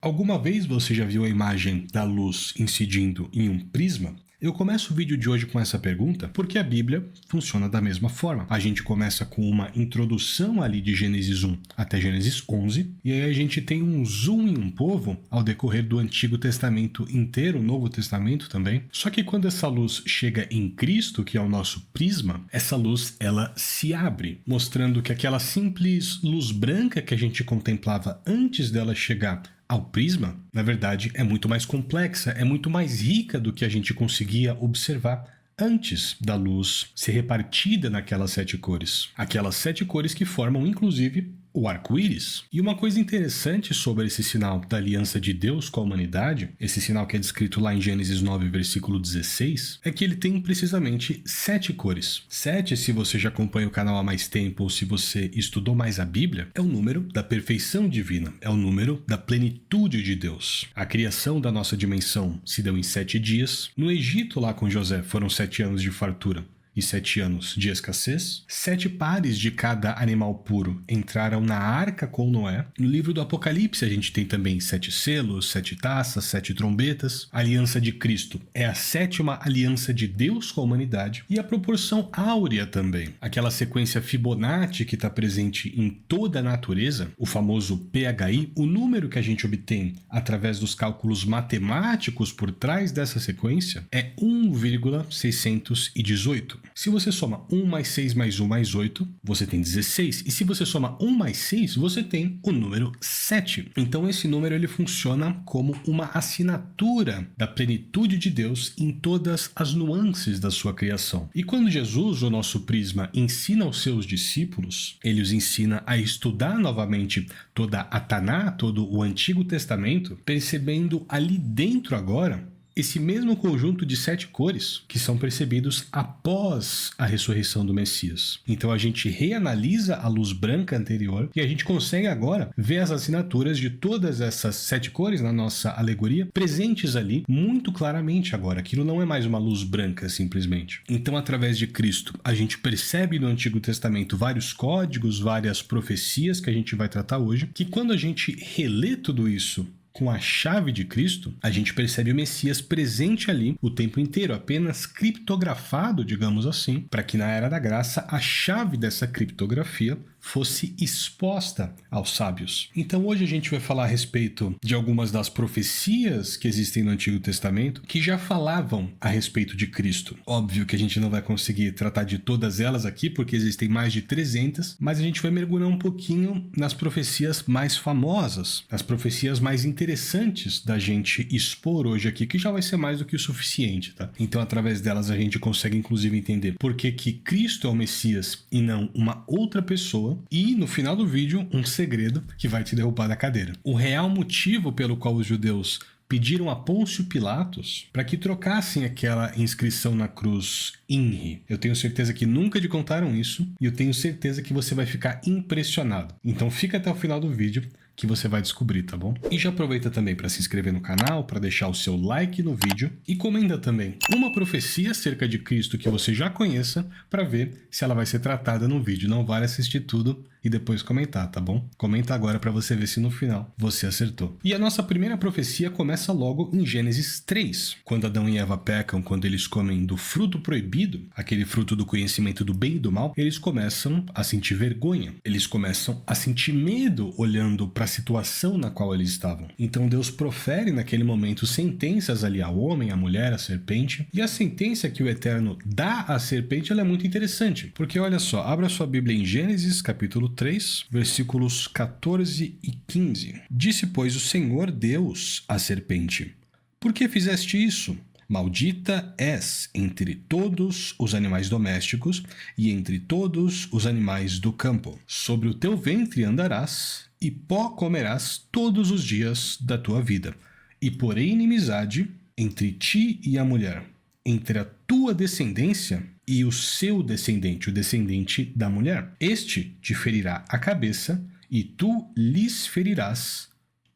Alguma vez você já viu a imagem da luz incidindo em um prisma? Eu começo o vídeo de hoje com essa pergunta porque a Bíblia funciona da mesma forma. A gente começa com uma introdução ali de Gênesis 1 até Gênesis 11, e aí a gente tem um zoom em um povo ao decorrer do Antigo Testamento inteiro, o Novo Testamento também. Só que quando essa luz chega em Cristo, que é o nosso prisma, essa luz ela se abre, mostrando que aquela simples luz branca que a gente contemplava antes dela chegar ao prisma, na verdade, é muito mais complexa, é muito mais rica do que a gente conseguia observar antes da luz ser repartida naquelas 7 cores. Aquelas 7 cores que formam, inclusive, o arco-íris. E uma coisa interessante sobre esse sinal da aliança de Deus com a humanidade, esse sinal que é descrito lá em Gênesis 9, versículo 16, é que ele tem precisamente 7 cores. 7, se você já acompanha o canal há mais tempo ou se você estudou mais a Bíblia, é o número da perfeição divina, é o número da plenitude de Deus. A criação da nossa dimensão se deu em 7 dias. No Egito, lá com José, foram 7 anos de fartura e 7 anos de escassez. 7 pares de cada animal puro entraram na arca com Noé. No livro do Apocalipse a gente tem também 7 selos, 7 taças, 7 trombetas. A aliança de Cristo é a 7ª aliança de Deus com a humanidade. E a proporção áurea também. Aquela sequência Fibonacci que está presente em toda a natureza, o famoso PHI, o número que a gente obtém através dos cálculos matemáticos por trás dessa sequência é 1,618. Se você soma 1 mais 6 mais 1 mais 8, você tem 16. E se você soma 1 mais 6, você tem o número 7. Então esse número ele funciona como uma assinatura da plenitude de Deus em todas as nuances da sua criação. E quando Jesus, o nosso prisma, ensina aos seus discípulos, ele os ensina a estudar novamente toda a Taná, todo o Antigo Testamento, percebendo ali dentro agora esse mesmo conjunto de 7 cores que são percebidos após a ressurreição do Messias. Então a gente reanalisa a luz branca anterior e a gente consegue agora ver as assinaturas de todas essas 7 cores na nossa alegoria presentes ali muito claramente agora. Aquilo não é mais uma luz branca simplesmente. Então, através de Cristo, a gente percebe no Antigo Testamento vários códigos, várias profecias que a gente vai tratar hoje, que quando a gente relê tudo isso com a chave de Cristo, a gente percebe o Messias presente ali o tempo inteiro, apenas criptografado, digamos assim, para que na Era da Graça a chave dessa criptografia fosse exposta aos sábios. Então hoje a gente vai falar a respeito de algumas das profecias que existem no Antigo Testamento que já falavam a respeito de Cristo. Óbvio que a gente não vai conseguir tratar de todas elas aqui porque existem mais de 300, mas a gente vai mergulhar um pouquinho nas profecias mais famosas, as profecias mais interessantes da gente expor hoje aqui, que já vai ser mais do que o suficiente, tá? Então através delas a gente consegue inclusive entender por que Cristo é o Messias e não uma outra pessoa. E no final do vídeo, um segredo que vai te derrubar da cadeira. O real motivo pelo qual os judeus pediram a Pôncio Pilatos para que trocassem aquela inscrição na cruz INRI. Eu tenho certeza que nunca te contaram isso e eu tenho certeza que você vai ficar impressionado. Então fica até o final do vídeo que você vai descobrir, tá bom? E já aproveita também para se inscrever no canal, para deixar o seu like no vídeo e comenta também uma profecia acerca de Cristo que você já conheça para ver se ela vai ser tratada no vídeo. Não vale assistir tudo e depois comentar, tá bom? Comenta agora para você ver se no final você acertou. E a nossa primeira profecia começa logo em Gênesis 3, quando Adão e Eva pecam, quando eles comem do fruto proibido, aquele fruto do conhecimento do bem e do mal, eles começam a sentir vergonha, eles começam a sentir medo olhando para a situação na qual eles estavam. Então Deus profere naquele momento sentenças ali ao homem, à mulher, à serpente, e a sentença que o Eterno dá à serpente ela é muito interessante, porque olha só, abra sua Bíblia em Gênesis capítulo 3, versículos 14 e 15. Disse, pois, o Senhor Deus à serpente: por que fizeste isso? Maldita és entre todos os animais domésticos e entre todos os animais do campo. Sobre o teu ventre andarás e pó comerás todos os dias da tua vida. E porém inimizade entre ti e a mulher, entre a tua descendência e o seu descendente, o descendente da mulher. Este te ferirá a cabeça e tu lhes ferirás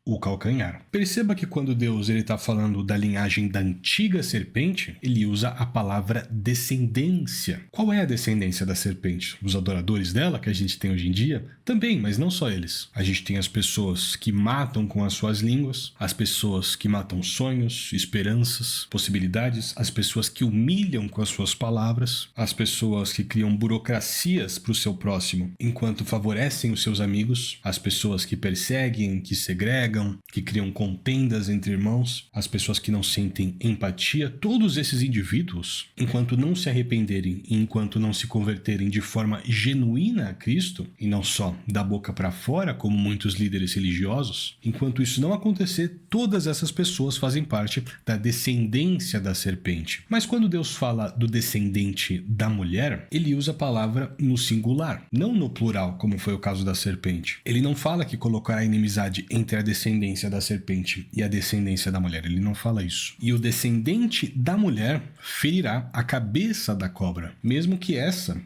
o calcanhar. Perceba que quando Deus está falando da linhagem da antiga serpente, ele usa a palavra descendência. Qual é a descendência da serpente? Os adoradores dela, que a gente tem hoje em dia? Também, mas não só eles. A gente tem as pessoas que matam com as suas línguas, as pessoas que matam sonhos, esperanças, possibilidades, as pessoas que humilham com as suas palavras, as pessoas que criam burocracias para o seu próximo enquanto favorecem os seus amigos, as pessoas que perseguem, que segregam, que criam contendas entre irmãos, as pessoas que não sentem empatia. Todos esses indivíduos, enquanto não se arrependerem e enquanto não se converterem de forma genuína a Cristo, e não só da boca para fora, como muitos líderes religiosos, enquanto isso não acontecer, todas essas pessoas fazem parte da descendência da serpente. Mas quando Deus fala do descendente da mulher, ele usa a palavra no singular, não no plural, como foi o caso da serpente. Ele não fala que colocará inimizade entre a descendência da serpente e a descendência da mulher. Ele não fala isso. E o descendente da mulher ferirá a cabeça da cobra, mesmo que essa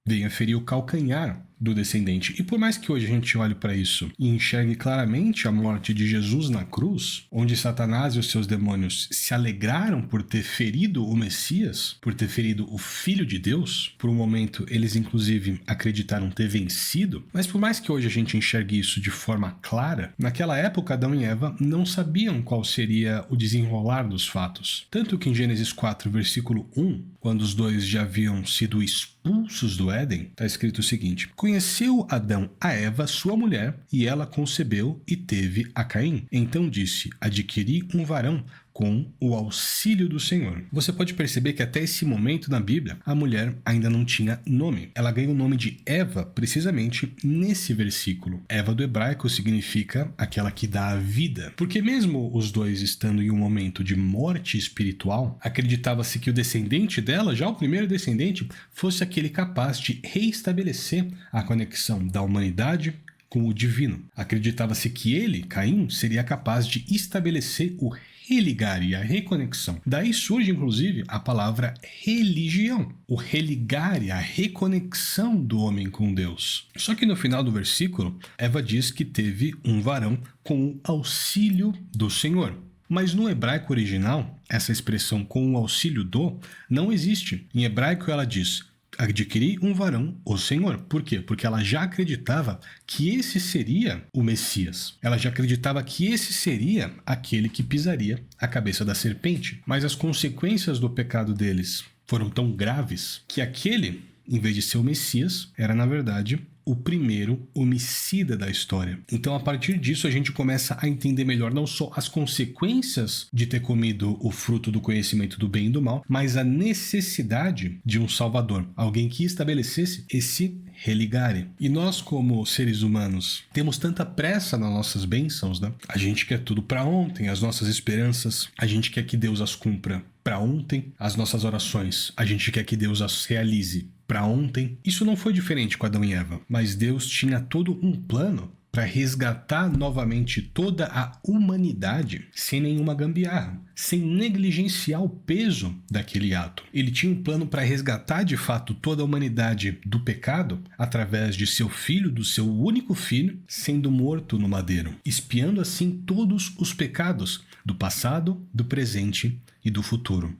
venha ferir o calcanhar do descendente. E por mais que hoje a gente olhe para isso e enxergue claramente a morte de Jesus na cruz, onde Satanás e os seus demônios se alegraram por ter ferido o Messias, por ter ferido o Filho de Deus, por um momento eles inclusive acreditaram ter vencido, mas por mais que hoje a gente enxergue isso de forma clara, naquela época Adão e Eva não sabiam qual seria o desenrolar dos fatos. Tanto que em Gênesis 4, versículo 1, quando os dois já haviam sido expulsos do Éden, está escrito o seguinte: conheceu Adão a Eva, sua mulher, e ela concebeu e teve a Caim. Então disse: adquiri um varão com o auxílio do Senhor. Você pode perceber que até esse momento na Bíblia, a mulher ainda não tinha nome. Ela ganha o nome de Eva precisamente nesse versículo. Eva do hebraico significa aquela que dá a vida. Porque mesmo os dois estando em um momento de morte espiritual, acreditava-se que o descendente dela, já o primeiro descendente, fosse aquele capaz de reestabelecer a conexão da humanidade com o divino. Acreditava-se que ele, Caim, seria capaz de estabelecer o religar e a reconexão. Daí surge, inclusive, a palavra religião. O religar e a reconexão do homem com Deus. Só que no final do versículo, Eva diz que teve um varão com o auxílio do Senhor. Mas no hebraico original, essa expressão com o auxílio do não existe. Em hebraico ela diz: adquiri um varão, o Senhor. Por quê? Porque ela já acreditava que esse seria o Messias. Ela já acreditava que esse seria aquele que pisaria a cabeça da serpente. Mas as consequências do pecado deles foram tão graves que aquele, em vez de ser o Messias, era na verdade o primeiro homicida da história. Então, a partir disso, a gente começa a entender melhor não só as consequências de ter comido o fruto do conhecimento do bem e do mal, mas a necessidade de um salvador, alguém que estabelecesse esse religare. E nós, como seres humanos, temos tanta pressa nas nossas bênçãos, né? A gente quer tudo para ontem, as nossas esperanças, a gente quer que Deus as cumpra para ontem, as nossas orações, a gente quer que Deus as realize para ontem. Isso não foi diferente com Adão e Eva, mas Deus tinha todo um plano para resgatar novamente toda a humanidade sem nenhuma gambiarra, sem negligenciar o peso daquele ato. Ele tinha um plano para resgatar de fato toda a humanidade do pecado através de seu filho, do seu único filho, sendo morto no madeiro, expiando assim todos os pecados do passado, do presente e do futuro.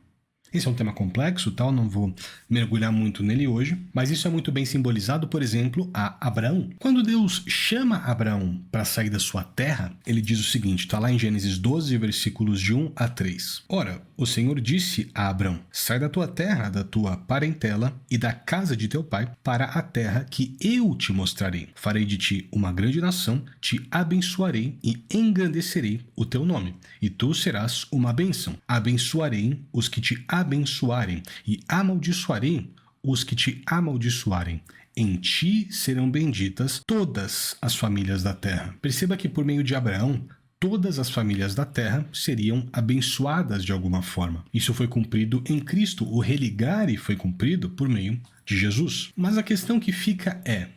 Esse é um tema complexo, tal, não vou mergulhar muito nele hoje, mas isso é muito bem simbolizado, por exemplo, a Abraão. Quando Deus chama Abraão para sair da sua terra, ele diz o seguinte, está lá em Gênesis 12, versículos de 1 a 3. Ora, o Senhor disse a Abraão: sai da tua terra, da tua parentela e da casa de teu pai para a terra que eu te mostrarei. Farei de ti uma grande nação, te abençoarei e engrandecerei o teu nome, e tu serás uma bênção. Abençoarei os que te abençoarem e amaldiçoarei os que te amaldiçoarem. Em ti serão benditas todas as famílias da terra. Perceba que por meio de Abraão, todas as famílias da terra seriam abençoadas de alguma forma. Isso foi cumprido em Cristo. O religare foi cumprido por meio de Jesus. Mas a questão que fica é: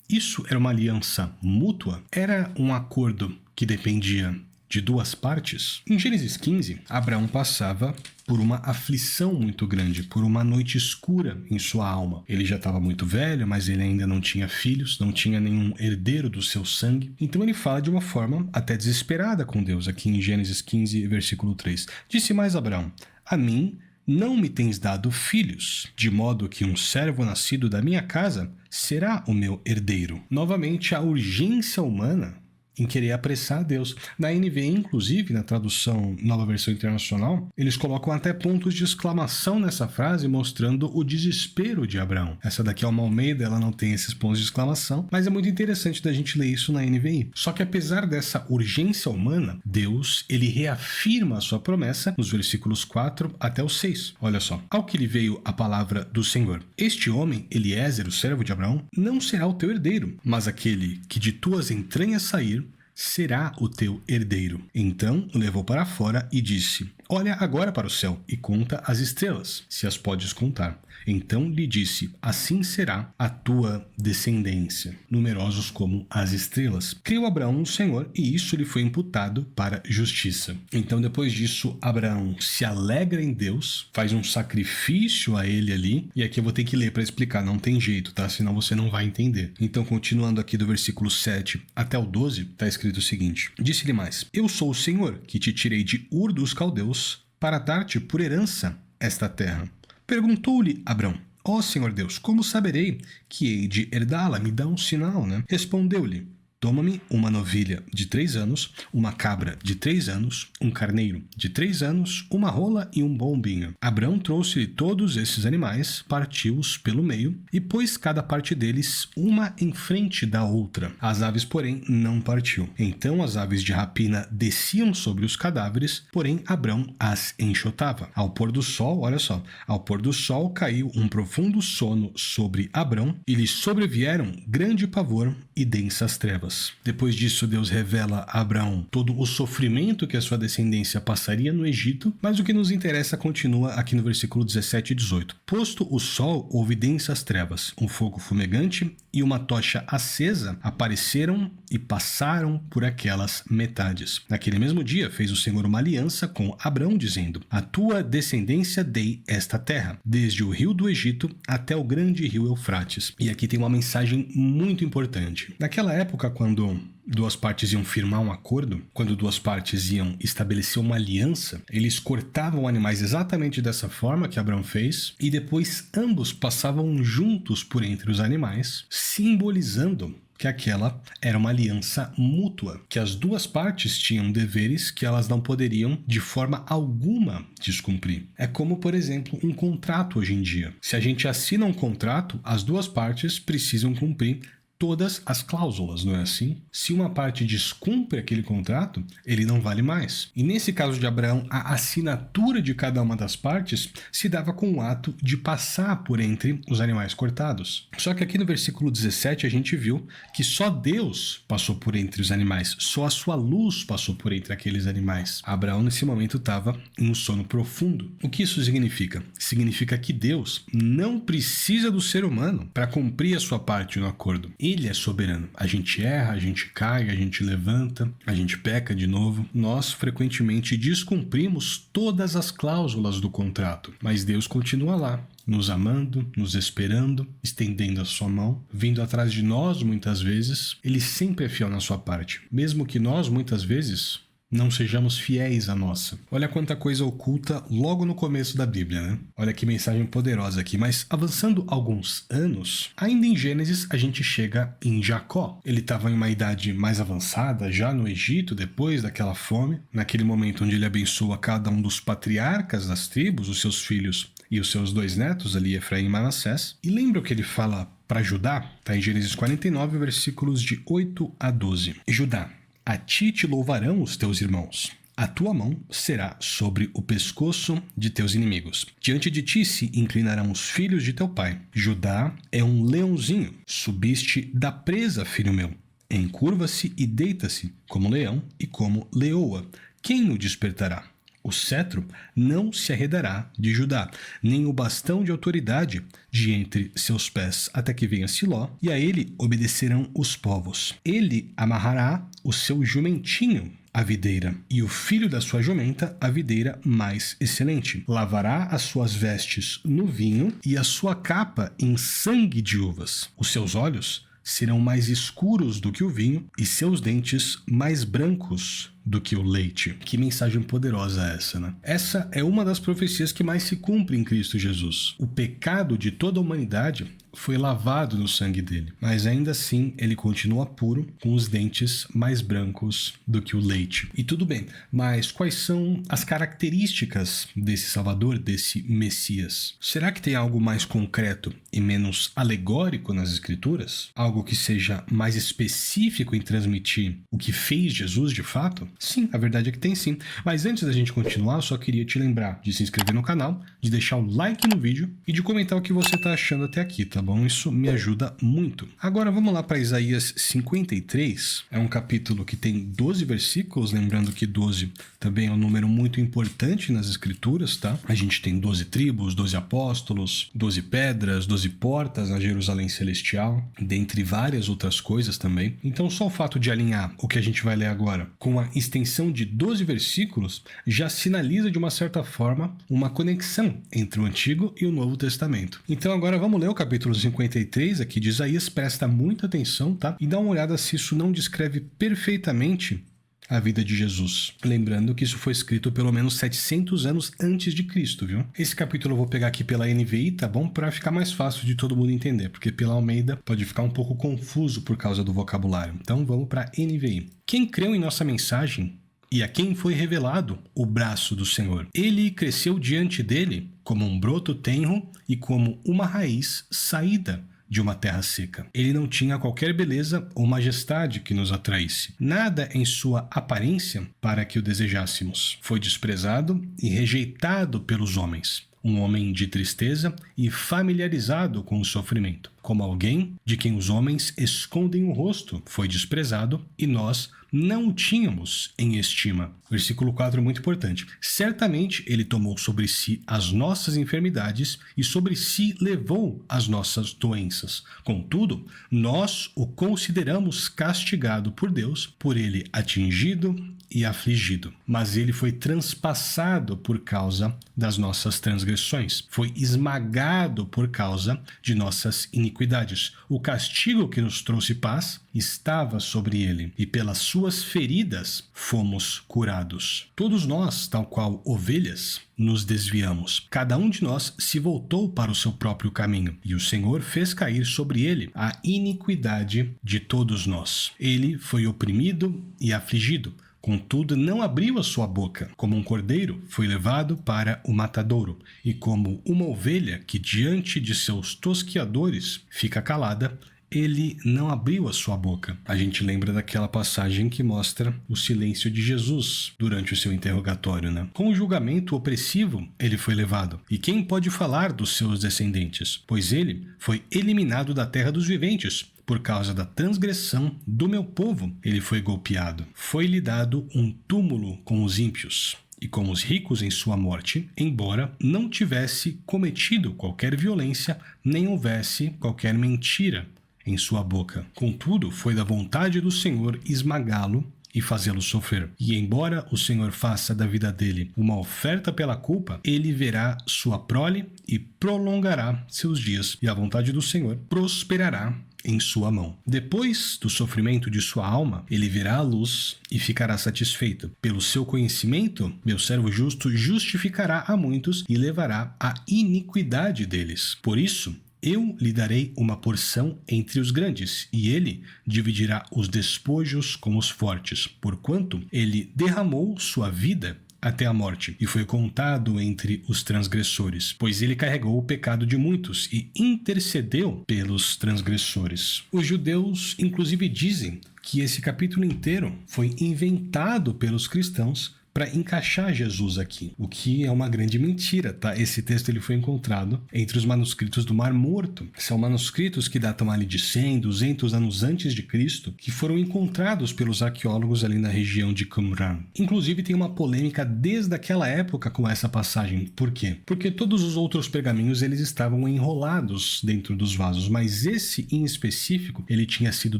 isso era uma aliança mútua? Era um acordo que dependia de duas partes? Em Gênesis 15, Abraão passava por uma aflição muito grande, por uma noite escura em sua alma. Ele já estava muito velho, mas ele ainda não tinha filhos, não tinha nenhum herdeiro do seu sangue. Então ele fala de uma forma até desesperada com Deus, aqui em Gênesis 15, versículo 3. Disse mais Abraão: a mim não me tens dado filhos, de modo que um servo nascido da minha casa será o meu herdeiro. Novamente, a urgência humana em querer apressar a Deus. Na NVI, inclusive, na tradução Nova Versão Internacional, eles colocam até pontos de exclamação nessa frase, mostrando o desespero de Abraão. Essa daqui é uma Almeida, ela não tem esses pontos de exclamação, mas é muito interessante da gente ler isso na NVI. Só que apesar dessa urgência humana, Deus, ele reafirma a sua promessa nos versículos 4 até o 6. Olha só. Ao que lhe veio a palavra do Senhor: este homem, Eliezer, o servo de Abraão, não será o teu herdeiro, mas aquele que de tuas entranhas sair será o teu herdeiro. Então o levou para fora e disse: olha agora para o céu e conta as estrelas, se as podes contar. Então lhe disse: assim será a tua descendência, numerosos como as estrelas. Creu Abraão no Senhor, e isso lhe foi imputado para justiça. Então depois disso, Abraão se alegra em Deus, faz um sacrifício a ele ali, e aqui eu vou ter que ler para explicar, não tem jeito, tá? Senão você não vai entender. Então, continuando aqui do versículo 7 até o 12, está escrito o seguinte: disse-lhe mais: eu sou o Senhor, que te tirei de Ur dos Caldeus, para dar-te por herança esta terra. Perguntou-lhe Abrão: ó Senhor Deus, como saberei que hei de herdá-la? Me dá um sinal, né? Respondeu-lhe: toma-me uma novilha de 3 anos, uma cabra de 3 anos, um carneiro de 3 anos, uma rola e um bombinho. Abrão trouxe-lhe todos esses animais, partiu-os pelo meio e pôs cada parte deles uma em frente da outra. As aves, porém, não partiu. Então as aves de rapina desciam sobre os cadáveres, porém Abrão as enxotava. Ao pôr do sol, olha só, ao pôr do sol caiu um profundo sono sobre Abrão e lhe sobrevieram grande pavor e densas trevas. Depois disso, Deus revela a Abraão todo o sofrimento que a sua descendência passaria no Egito, mas o que nos interessa continua aqui no versículo 17 e 18. Posto o sol, houve densas trevas, um fogo fumegante e uma tocha acesa apareceram e passaram por aquelas metades. Naquele mesmo dia, fez o Senhor uma aliança com Abrão, dizendo: a tua descendência dei esta terra, desde o rio do Egito até o grande rio Eufrates. E aqui tem uma mensagem muito importante. Naquela época, quando duas partes iam firmar um acordo, quando duas partes iam estabelecer uma aliança, eles cortavam animais exatamente dessa forma que Abraão fez, e depois ambos passavam juntos por entre os animais, simbolizando que aquela era uma aliança mútua, que as duas partes tinham deveres que elas não poderiam de forma alguma descumprir. É como, por exemplo, um contrato hoje em dia. Se a gente assina um contrato, as duas partes precisam cumprir todas as cláusulas, não é assim? Se uma parte descumpre aquele contrato, ele não vale mais. E nesse caso de Abraão, a assinatura de cada uma das partes se dava com o ato de passar por entre os animais cortados. Só que aqui no versículo 17 a gente viu que só Deus passou por entre os animais, só a sua luz passou por entre aqueles animais. Abraão nesse momento estava em um sono profundo. O que isso significa? Significa que Deus não precisa do ser humano para cumprir a sua parte no acordo. Ele é soberano. A gente erra, a gente cai, a gente levanta, a gente peca de novo. Nós frequentemente descumprimos todas as cláusulas do contrato, mas Deus continua lá, nos amando, nos esperando, estendendo a sua mão, vindo atrás de nós muitas vezes. Ele sempre é fiel na sua parte, mesmo que nós muitas vezes não sejamos fiéis à nossa. Olha quanta coisa oculta logo no começo da Bíblia, né? Olha que mensagem poderosa aqui. Mas avançando alguns anos, ainda em Gênesis a gente chega em Jacó. Ele estava em uma idade mais avançada, já no Egito, depois daquela fome, naquele momento onde ele abençoa cada um dos patriarcas das tribos, os seus filhos e os seus 2 netos, ali Efraim e Manassés. E lembra o que ele fala para Judá? Está em Gênesis 49, versículos de 8 a 12. Judá: a ti te louvarão os teus irmãos. A tua mão será sobre o pescoço de teus inimigos. Diante de ti se inclinarão os filhos de teu pai. Judá é um leãozinho. Subiste da presa, filho meu. Encurva-se e deita-se, como leão e como leoa. Quem o despertará? O cetro não se arredará de Judá, nem o bastão de autoridade de entre seus pés, até que venha Siló, e a ele obedecerão os povos. Ele amarrará o seu jumentinho à videira, e o filho da sua jumenta à videira mais excelente. Lavará as suas vestes no vinho e a sua capa em sangue de uvas. Os seus olhos serão mais escuros do que o vinho e seus dentes mais brancos do que o leite. Que mensagem poderosa essa, né? Essa é uma das profecias que mais se cumpre em Cristo Jesus. O pecado de toda a humanidade foi lavado no sangue dele, mas ainda assim ele continua puro, com os dentes mais brancos do que o leite. E tudo bem, mas quais são as características desse Salvador, desse Messias? Será que tem algo mais concreto e menos alegórico nas Escrituras? Algo que seja mais específico em transmitir o que fez Jesus de fato? Sim, a verdade é que tem sim. Mas antes da gente continuar, eu só queria te lembrar de se inscrever no canal, de deixar o like no vídeo e de comentar o que você está achando até aqui, tá bom? Isso me ajuda muito. Agora vamos lá para Isaías 53. É um capítulo que tem 12 versículos, lembrando que 12 também é um número muito importante nas Escrituras, tá? A gente tem 12 tribos, 12 apóstolos, 12 pedras, 12 portas na Jerusalém Celestial, dentre várias outras coisas também. Então só o fato de alinhar o que a gente vai ler agora com a extensão de 12 versículos já sinaliza de uma certa forma uma conexão entre o Antigo e o Novo Testamento. Então agora vamos ler o capítulo 53 aqui de Isaías, presta muita atenção, tá? E dá uma olhada se isso não descreve perfeitamente a vida de Jesus. Lembrando que isso foi escrito pelo menos 700 anos antes de Cristo, viu? Esse capítulo eu vou pegar aqui pela NVI, tá bom? Para ficar mais fácil de todo mundo entender, porque pela Almeida pode ficar um pouco confuso por causa do vocabulário. Então vamos para NVI. Quem creu em nossa mensagem e a quem foi revelado o braço do Senhor? Ele cresceu diante dele como um broto tenro e como uma raiz saída de uma terra seca. Ele não tinha qualquer beleza ou majestade que nos atraísse. Nada em sua aparência para que o desejássemos. Foi desprezado e rejeitado pelos homens. Um homem de tristeza e familiarizado com o sofrimento. Como alguém de quem os homens escondem o rosto, foi desprezado e nós não o tínhamos em estima. Versículo 4 é muito importante. Certamente ele tomou sobre si as nossas enfermidades e sobre si levou as nossas doenças. Contudo, nós o consideramos castigado por Deus, por ele atingido e afligido. Mas ele foi transpassado por causa das nossas transgressões. Foi esmagado por causa de nossas iniquidades. O castigo que nos trouxe paz estava sobre ele, e pelas suas feridas fomos curados. Todos nós, tal qual ovelhas, nos desviamos. Cada um de nós se voltou para o seu próprio caminho, e o Senhor fez cair sobre ele a iniquidade de todos nós. Ele foi oprimido e afligido, contudo não abriu a sua boca. Como um cordeiro foi levado para o matadouro, e como uma ovelha que diante de seus tosqueadores fica calada, ele não abriu a sua boca. A gente lembra daquela passagem que mostra o silêncio de Jesus durante o seu interrogatório, né? Com o julgamento opressivo, ele foi levado. E quem pode falar dos seus descendentes? Pois ele foi eliminado da terra dos viventes. Por causa da transgressão do meu povo, ele foi golpeado. Foi-lhe dado um túmulo com os ímpios e com os ricos em sua morte, embora não tivesse cometido qualquer violência, nem houvesse qualquer mentira em sua boca. Contudo, foi da vontade do Senhor esmagá-lo e fazê-lo sofrer. E embora o Senhor faça da vida dele uma oferta pela culpa, ele verá sua prole e prolongará seus dias, e a vontade do Senhor prosperará em sua mão. Depois do sofrimento de sua alma, ele verá a luz e ficará satisfeito. Pelo seu conhecimento, meu servo justo justificará a muitos e levará a iniquidade deles. Por isso, eu lhe darei uma porção entre os grandes, e ele dividirá os despojos com os fortes, porquanto ele derramou sua vida até a morte, e foi contado entre os transgressores, pois ele carregou o pecado de muitos e intercedeu pelos transgressores. Os judeus, inclusive, dizem que esse capítulo inteiro foi inventado pelos cristãos para encaixar Jesus aqui, o que é uma grande mentira, tá? Esse texto ele foi encontrado entre os manuscritos do Mar Morto. São manuscritos que datam ali de 100, 200 anos antes de Cristo, que foram encontrados pelos arqueólogos ali na região de Qumran. Inclusive tem uma polêmica desde aquela época com essa passagem. Por quê? Porque todos os outros pergaminhos eles estavam enrolados dentro dos vasos, mas esse em específico, ele tinha sido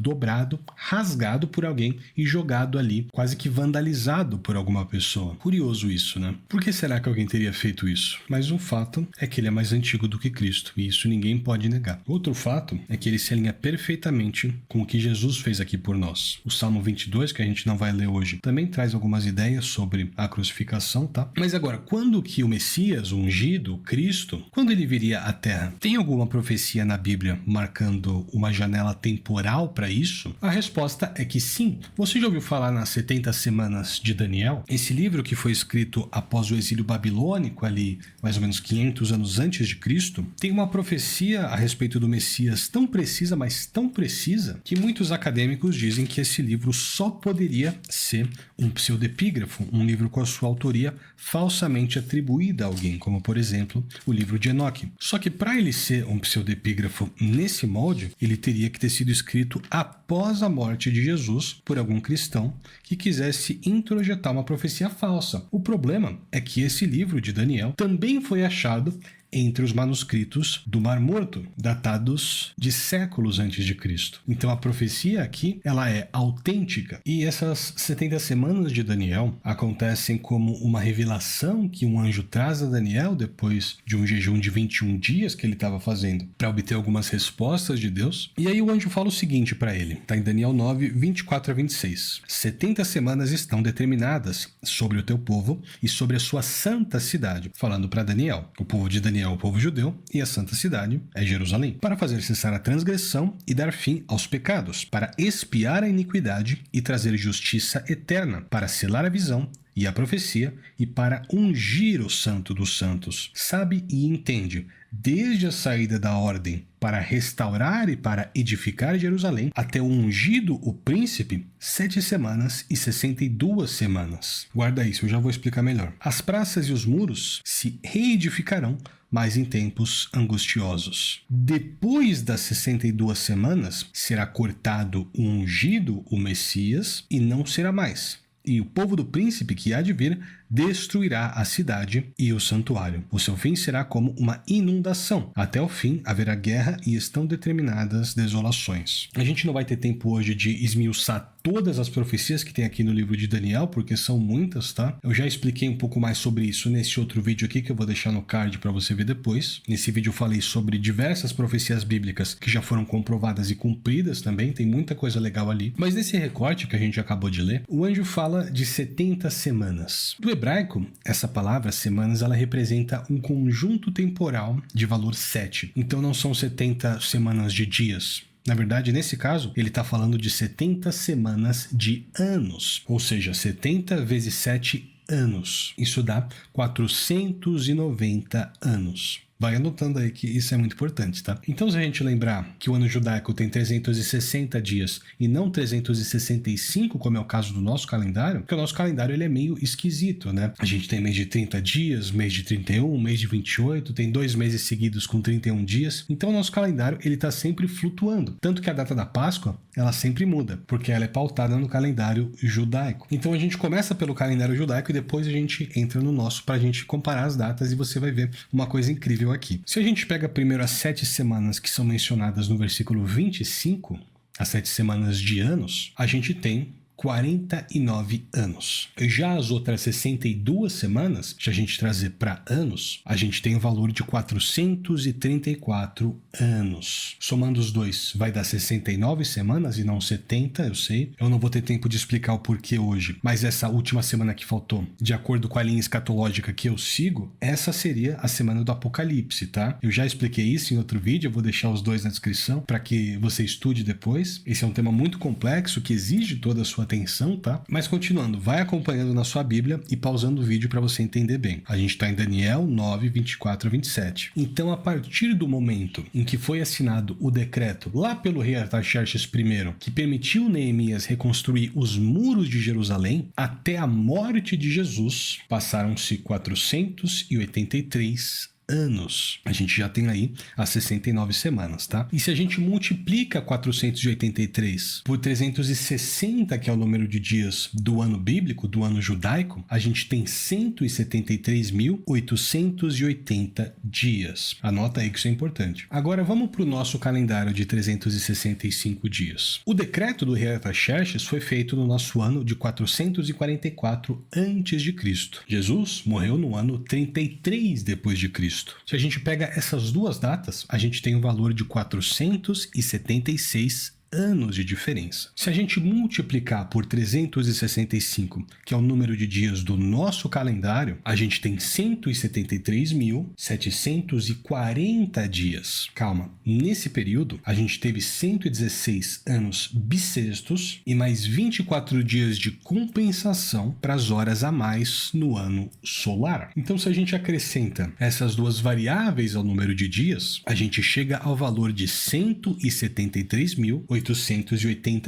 dobrado, rasgado por alguém e jogado ali, quase que vandalizado por alguma pessoa. Curioso isso, né? Por que será que alguém teria feito isso? Mas um fato é que ele é mais antigo do que Cristo, e isso ninguém pode negar. Outro fato é que ele se alinha perfeitamente com o que Jesus fez aqui por nós. O Salmo 22, que a gente não vai ler hoje, também traz algumas ideias sobre a crucificação, tá? Mas agora, quando que o Messias, o ungido, Cristo, quando ele viria à Terra? Tem alguma profecia na Bíblia marcando uma janela temporal para isso? A resposta é que sim. Você já ouviu falar nas 70 semanas de Daniel? Esse livro que foi escrito após o exílio babilônico, ali mais ou menos 500 anos antes de Cristo, tem uma profecia a respeito do Messias tão precisa, mas tão precisa, que muitos acadêmicos dizem que esse livro só poderia ser um pseudepígrafo, um livro com a sua autoria falsamente atribuída a alguém, como por exemplo o livro de Enoque. Só que para ele ser um pseudepígrafo nesse molde, ele teria que ter sido escrito após a morte de Jesus por algum cristão que quisesse introjetar uma profecia falsa. O problema é que esse livro de Daniel também foi achado entre os manuscritos do Mar Morto, datados de séculos antes de Cristo. Então a profecia aqui, ela é autêntica. E essas 70 semanas de Daniel acontecem como uma revelação que um anjo traz a Daniel depois de um jejum de 21 dias que ele estava fazendo para obter algumas respostas de Deus. E aí o anjo fala o seguinte para ele, está em Daniel 9, 24 a 26. 70 semanas estão determinadas sobre o teu povo e sobre a sua santa cidade, falando para Daniel. O povo de Daniel é o povo judeu e a santa cidade é Jerusalém, para fazer cessar a transgressão e dar fim aos pecados, para expiar a iniquidade e trazer justiça eterna, para selar a visão e a profecia e para ungir o santo dos santos. Sabe e entende, desde a saída da ordem para restaurar e para edificar Jerusalém, até o ungido, o príncipe, 7 semanas e 62 semanas. Guarda isso, eu já vou explicar melhor. As praças e os muros se reedificarão, mas em tempos angustiosos. Depois das 62 semanas, será cortado o ungido, o Messias, e não será mais. E o povo do príncipe que há de vir destruirá a cidade e o santuário. O seu fim será como uma inundação. Até o fim haverá guerra e estão determinadas desolações. A gente não vai ter tempo hoje de esmiuçar todas as profecias que tem aqui no livro de Daniel, porque são muitas, tá? Eu já expliquei um pouco mais sobre isso nesse outro vídeo aqui, que eu vou deixar no card para você ver depois. Nesse vídeo eu falei sobre diversas profecias bíblicas que já foram comprovadas e cumpridas também, tem muita coisa legal ali. Mas nesse recorte que a gente acabou de ler, o anjo fala de 70 semanas. Do hebraico, essa palavra, semanas, ela representa um conjunto temporal de valor 7. Então não são 70 semanas de dias. Na verdade, nesse caso, ele está falando de 70 semanas de anos. Ou seja, 70 vezes 7 anos. Isso dá 490 anos. Vai anotando aí que isso é muito importante, tá? Então, se a gente lembrar que o ano judaico tem 360 dias e não 365, como é o caso do nosso calendário, porque o nosso calendário ele é meio esquisito, né? A gente tem mês de 30 dias, mês de 31, mês de 28, tem 2 meses seguidos com 31 dias. Então, o nosso calendário ele tá sempre flutuando. Tanto que a data da Páscoa, ela sempre muda, porque ela é pautada no calendário judaico. Então, a gente começa pelo calendário judaico e depois a gente entra no nosso pra gente comparar as datas e você vai ver uma coisa incrível aqui. Se a gente pega primeiro as 7 semanas que são mencionadas no versículo 25, as 7 semanas de anos, a gente tem 49 anos. Já as outras 62 semanas, se a gente trazer para anos, a gente tem o valor de 434 anos. Somando os dois, vai dar 69 semanas e não 70, eu sei. Eu não vou ter tempo de explicar o porquê hoje, mas essa última semana que faltou, de acordo com a linha escatológica que eu sigo, essa seria a semana do Apocalipse, tá? Eu já expliquei isso em outro vídeo, eu vou deixar os dois na descrição para que você estude depois. Esse é um tema muito complexo que exige toda a sua atenção atenção, tá? Mas continuando, vai acompanhando na sua Bíblia e pausando o vídeo para você entender bem. A gente está em Daniel 9, 24 a 27. Então, a partir do momento em que foi assinado o decreto lá pelo rei Artaxerxes I, que permitiu Neemias reconstruir os muros de Jerusalém, até a morte de Jesus, passaram-se 483 anos. A gente já tem aí as 69 semanas, tá? E se a gente multiplica 483 por 360, que é o número de dias do ano bíblico, do ano judaico, a gente tem 173.880 dias. Anota aí que isso é importante. Agora vamos para o nosso calendário de 365 dias. O decreto do rei Artaxerxes foi feito no nosso ano de 444 a.C. Jesus morreu no ano 33 depois de Cristo. Se a gente pega essas duas datas, a gente tem um valor de 476 anos de diferença. Se a gente multiplicar por 365, que é o número de dias do nosso calendário, a gente tem 173.740 dias. Calma, nesse período a gente teve 116 anos bissextos e mais 24 dias de compensação para as horas a mais no ano solar. Então, se a gente acrescenta essas duas variáveis ao número de dias, a gente chega ao valor de 173.880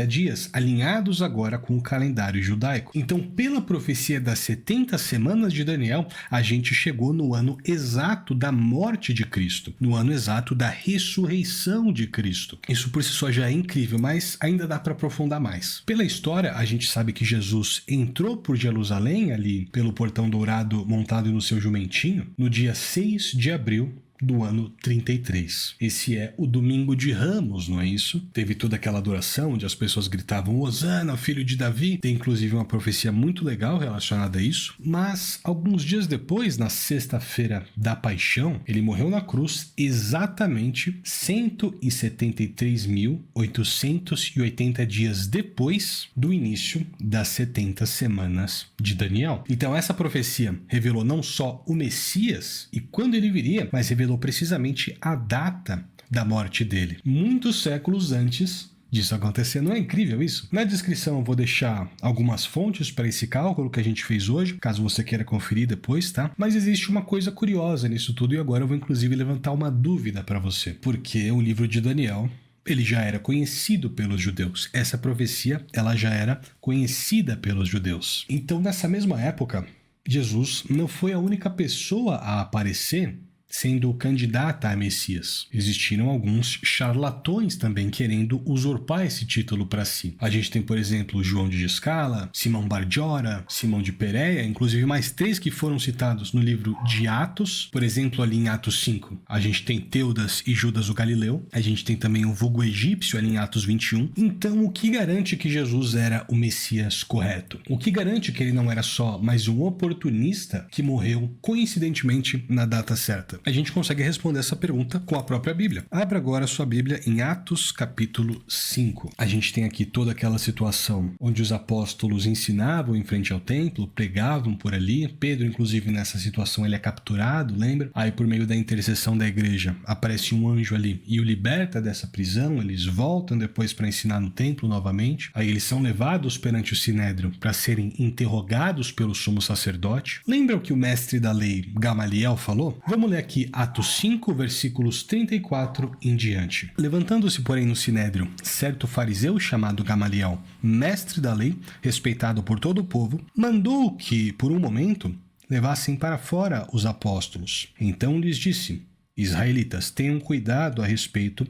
dias, alinhados agora com o calendário judaico. Então, pela profecia das 70 semanas de Daniel, a gente chegou no ano exato da morte de Cristo, no ano exato da ressurreição de Cristo. Isso por si só já é incrível, mas ainda dá para aprofundar mais. Pela história, a gente sabe que Jesus entrou por Jerusalém, ali pelo portão dourado montado no seu jumentinho, no dia 6 de abril do ano 33. Esse é o Domingo de Ramos, não é isso? Teve toda aquela adoração onde as pessoas gritavam Hosana, filho de Davi. Tem inclusive uma profecia muito legal relacionada a isso. Mas alguns dias depois, na sexta-feira da Paixão, ele morreu na cruz exatamente 173.880 dias depois do início das 70 semanas de Daniel. Então essa profecia revelou não só o Messias e quando ele viria, mas revelou precisamente a data da morte dele, muitos séculos antes disso acontecer. Não é incrível isso? Na descrição eu vou deixar algumas fontes para esse cálculo que a gente fez hoje, caso você queira conferir depois, tá? Mas existe uma coisa curiosa nisso tudo e agora eu vou inclusive levantar uma dúvida para você, porque o livro de Daniel, ele já era conhecido pelos judeus. Essa profecia, ela já era conhecida pelos judeus. Então, nessa mesma época, Jesus não foi a única pessoa a aparecer sendo candidata a Messias. Existiram alguns charlatões também querendo usurpar esse título para si. A gente tem, por exemplo, João de Giscala, Simão Barjora, Simão de Pérea, inclusive mais 3 que foram citados no livro de Atos. Por exemplo, ali em Atos 5, a gente tem Teudas e Judas o Galileu. A gente tem também o vulgo egípcio ali em Atos 21. Então, o que garante que Jesus era o Messias correto? O que garante que ele não era só mais um oportunista que morreu coincidentemente na data certa? A gente consegue responder essa pergunta com a própria Bíblia. Abra agora a sua Bíblia em Atos capítulo 5. A gente tem aqui toda aquela situação onde os apóstolos ensinavam em frente ao templo, pregavam por ali. Pedro, inclusive, nessa situação, ele é capturado, lembra? Aí, por meio da intercessão da igreja, aparece um anjo ali e o liberta dessa prisão. Eles voltam depois para ensinar no templo novamente. Aí eles são levados perante o Sinédrio para serem interrogados pelo sumo sacerdote. Lembra o que o mestre da lei, Gamaliel, falou? Vamos ler aqui Atos 5, versículos 34 em diante. Levantando-se, porém, no Sinédrio, certo fariseu chamado Gamaliel, mestre da lei, respeitado por todo o povo, mandou que, por um momento, levassem para fora os apóstolos. Então lhes disse: Israelitas, tenham cuidado a respeito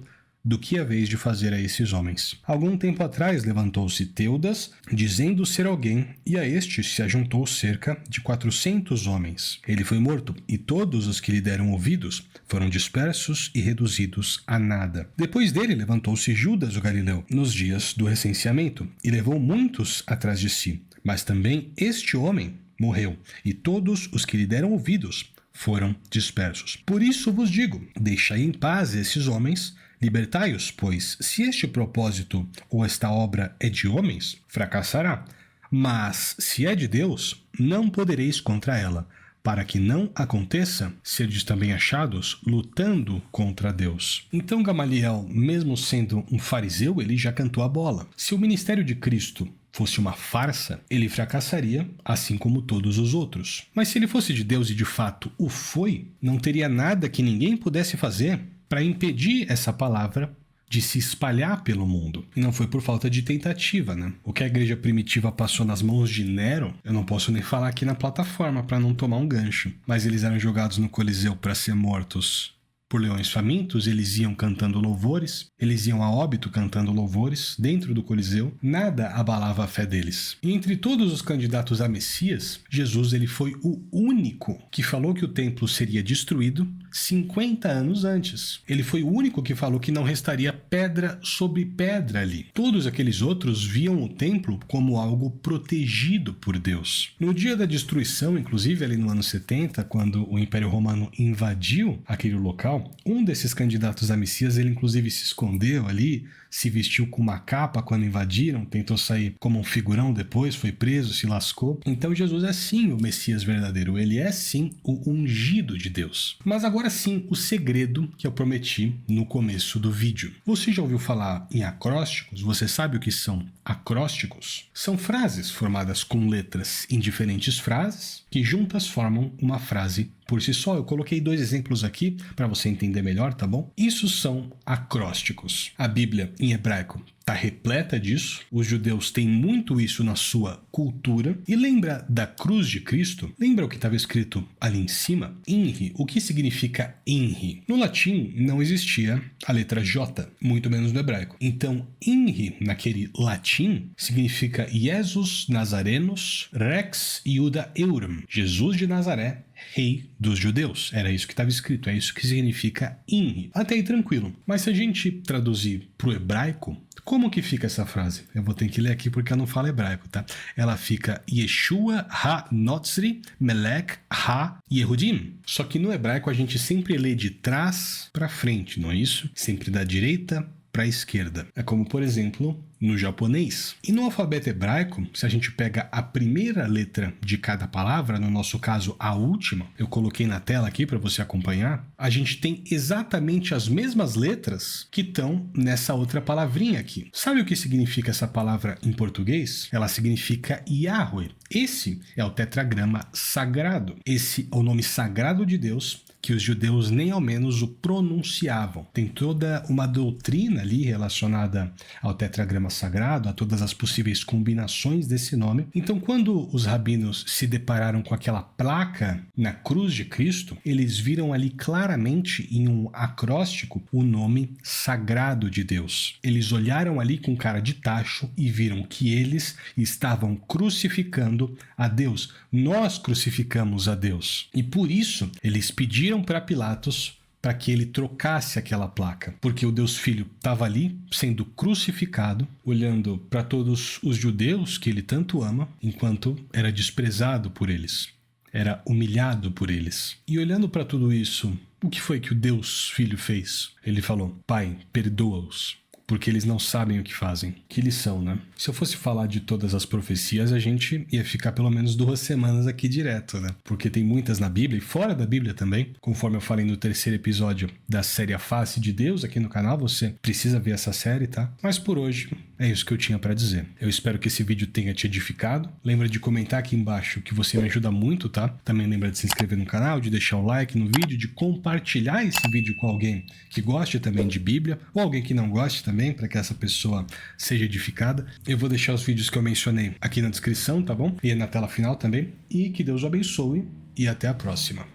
do que haveis de fazer a esses homens. Algum tempo atrás levantou-se Teudas, dizendo ser alguém, e a este se ajuntou cerca de 400 homens. Ele foi morto, e todos os que lhe deram ouvidos foram dispersos e reduzidos a nada. Depois dele levantou-se Judas o Galileu, nos dias do recenseamento, e levou muitos atrás de si. Mas também este homem morreu, e todos os que lhe deram ouvidos foram dispersos. Por isso vos digo, deixai em paz esses homens, libertai-os, pois se este propósito ou esta obra é de homens, fracassará. Mas se é de Deus, não podereis contra ela, para que não aconteça serdes também achados lutando contra Deus. Então Gamaliel, mesmo sendo um fariseu, ele já cantou a bola. Se o ministério de Cristo fosse uma farsa, ele fracassaria, assim como todos os outros. Mas se ele fosse de Deus e de fato o foi, não teria nada que ninguém pudesse fazer para impedir essa palavra de se espalhar pelo mundo. E não foi por falta de tentativa, né? O que a igreja primitiva passou nas mãos de Nero, eu não posso nem falar aqui na plataforma para não tomar um gancho. Mas eles eram jogados no Coliseu para ser mortos por leões famintos, eles iam cantando louvores, eles iam a óbito cantando louvores dentro do Coliseu, nada abalava a fé deles. E entre todos os candidatos a Messias, Jesus ele foi o único que falou que o templo seria destruído 50 anos antes. Ele foi o único que falou que não restaria pedra sobre pedra ali. Todos aqueles outros viam o templo como algo protegido por Deus. No dia da destruição, inclusive ali no ano 70, quando o Império Romano invadiu aquele local, um desses candidatos a Messias, ele inclusive se escondeu ali, se vestiu com uma capa quando invadiram, tentou sair como um figurão depois, foi preso, se lascou. Então Jesus é sim o Messias verdadeiro, ele é sim o ungido de Deus. Mas agora sim, o segredo que eu prometi no começo do vídeo. Você já ouviu falar em acrósticos? Você sabe o que são acrósticos? São frases formadas com letras em diferentes frases que juntas formam uma frase por si só. Eu coloquei 2 exemplos aqui para você entender melhor, tá bom? Isso são acrósticos. A Bíblia em hebraico está repleta disso. Os judeus têm muito isso na sua cultura. E lembra da cruz de Cristo? Lembra o que estava escrito ali em cima? INRI. O que significa INRI? No latim não existia a letra J, muito menos no hebraico. Então, INRI, naquele latim, significa Jesus Nazarenos Rex Iuda Eurum. Jesus de Nazaré, rei dos judeus. Era isso que estava escrito, é isso que significa INRI. Até aí tranquilo. Mas se a gente traduzir para o hebraico, como que fica essa frase? Eu vou ter que ler aqui porque eu não falo hebraico, tá? Ela fica Yeshua ha-Notzri Melech ha-Yehudim. Só que no hebraico a gente sempre lê de trás para frente, não é isso? Sempre da direita para a esquerda. É como, por exemplo, no japonês. E no alfabeto hebraico, se a gente pega a primeira letra de cada palavra, no nosso caso a última, eu coloquei na tela aqui para você acompanhar, a gente tem exatamente as mesmas letras que estão nessa outra palavrinha aqui. Sabe o que significa essa palavra em português? Ela significa Yahweh. Esse é o tetragrama sagrado. Esse é o nome sagrado de Deus que os judeus nem ao menos o pronunciavam. Tem toda uma doutrina ali relacionada ao tetragrama sagrado, a todas as possíveis combinações desse nome. Então, quando os rabinos se depararam com aquela placa na cruz de Cristo, eles viram ali claramente em um acróstico o nome sagrado de Deus. Eles olharam ali com cara de tacho e viram que eles estavam crucificando a Deus. Nós crucificamos a Deus. E por isso, eles pediram para Pilatos para que ele trocasse aquela placa, porque o Deus Filho estava ali sendo crucificado, olhando para todos os judeus que ele tanto ama, enquanto era desprezado por eles, era humilhado por eles. E olhando para tudo isso, o que foi que o Deus Filho fez? Ele falou: Pai, perdoa-os, porque eles não sabem o que fazem. Que lição, né? Se eu fosse falar de todas as profecias, a gente ia ficar pelo menos 2 semanas aqui direto, né? Porque tem muitas na Bíblia e fora da Bíblia também. Conforme eu falei no 3º episódio da série A Face de Deus aqui no canal, você precisa ver essa série, tá? Mas por hoje, é isso que eu tinha para dizer. Eu espero que esse vídeo tenha te edificado. Lembra de comentar aqui embaixo, que você me ajuda muito, tá? Também lembra de se inscrever no canal, de deixar o like no vídeo, de compartilhar esse vídeo com alguém que goste também de Bíblia, ou alguém que não goste também, para que essa pessoa seja edificada. Eu vou deixar os vídeos que eu mencionei aqui na descrição, tá bom? E na tela final também. E que Deus o abençoe e até a próxima.